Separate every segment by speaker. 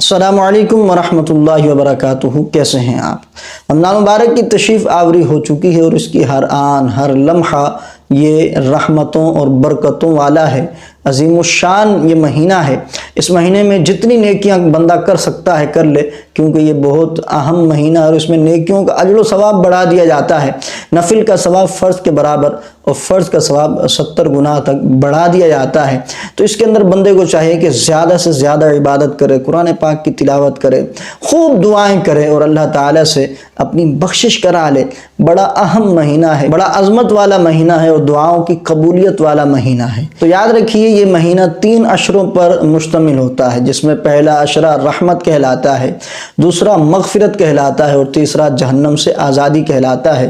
Speaker 1: السلام علیکم ورحمۃ اللہ وبرکاتہ۔ کیسے ہیں آپ؟ رمضان مبارک کی تشریف آوری ہو چکی ہے اور اس کی ہر آن ہر لمحہ یہ رحمتوں اور برکتوں والا ہے۔ عظیم الشان یہ مہینہ ہے۔ اس مہینے میں جتنی نیکیاں بندہ کر سکتا ہے کر لے، کیونکہ یہ بہت اہم مہینہ ہے اور اس میں نیکیوں کا اجر و ثواب بڑھا دیا جاتا ہے۔ نفل کا ثواب فرض کے برابر اور فرض کا ثواب 70 گنا تک بڑھا دیا جاتا ہے۔ تو اس کے اندر بندے کو چاہیے کہ زیادہ سے زیادہ عبادت کرے، قرآن پاک کی تلاوت کرے، خوب دعائیں کرے اور اللہ تعالیٰ سے اپنی بخشش کرا لے۔ بڑا اہم مہینہ ہے، بڑا عظمت والا مہینہ ہے اور دعاؤں کی قبولیت والا مہینہ ہے۔ تو یاد رکھیے یہ مہینہ 3 عشروں پر مشتمل ہوتا ہے، جس میں پہلا عشرہ رحمت کہلاتا ہے، دوسرا مغفرت کہلاتا ہے اور تیسرا جہنم سے آزادی کہلاتا ہے۔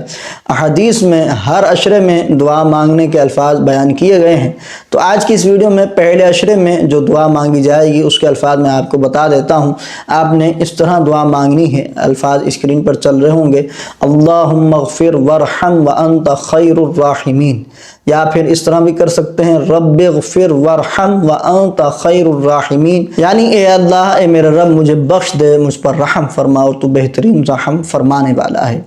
Speaker 1: احادیث میں ہر عشرے میں دعا مانگنے کے الفاظ بیان کیے گئے ہیں۔ تو آج کی اس ویڈیو میں پہلے عشرے میں جو دعا مانگی جائے گی اس کے الفاظ میں آپ کو بتا دیتا ہوں۔ آپ نے اس طرح دعا مانگنی ہے، الفاظ اسکرین پر چل رہے ہوں گے: اللہم اغفر وارحم وانت خیر الراحمین، یا پھر اس طرح بھی کر سکتے ہیں رب اغفر وارحم وانت خیر الراحمین، یعنی اے اللہ، اے میرے رب مجھے بخش دے، مجھ پر رحم فرما اور تو بہترین رحم فرمانے والا ہے۔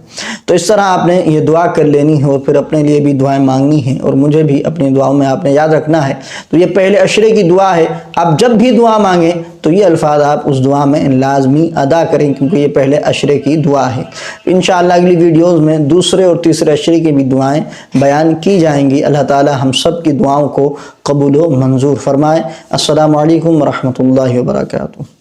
Speaker 1: تو اس طرح آپ نے یہ دعا کر لینی ہے اور پھر اپنے لیے بھی دعائیں مانگنی ہیں اور مجھے بھی اپنی دعاؤں میں آپ نے یاد رکھنا ہے۔ تو یہ پہلے عشرے کی دعا ہے۔ آپ جب بھی دعا مانگیں تو یہ الفاظ آپ اس دعا میں لازمی ادا کریں، کیونکہ یہ پہلے عشرے کی دعا ہے۔ انشاءاللہ اگلی ویڈیوز میں دوسرے اور تیسرے عشرے کی بھی دعائیں بیان کی جائیں گی۔ اللہ تعالی ہم سب کی دعاؤں کو قبول و منظور فرمائے۔ السلام علیکم ورحمۃ اللہ وبرکاتہ۔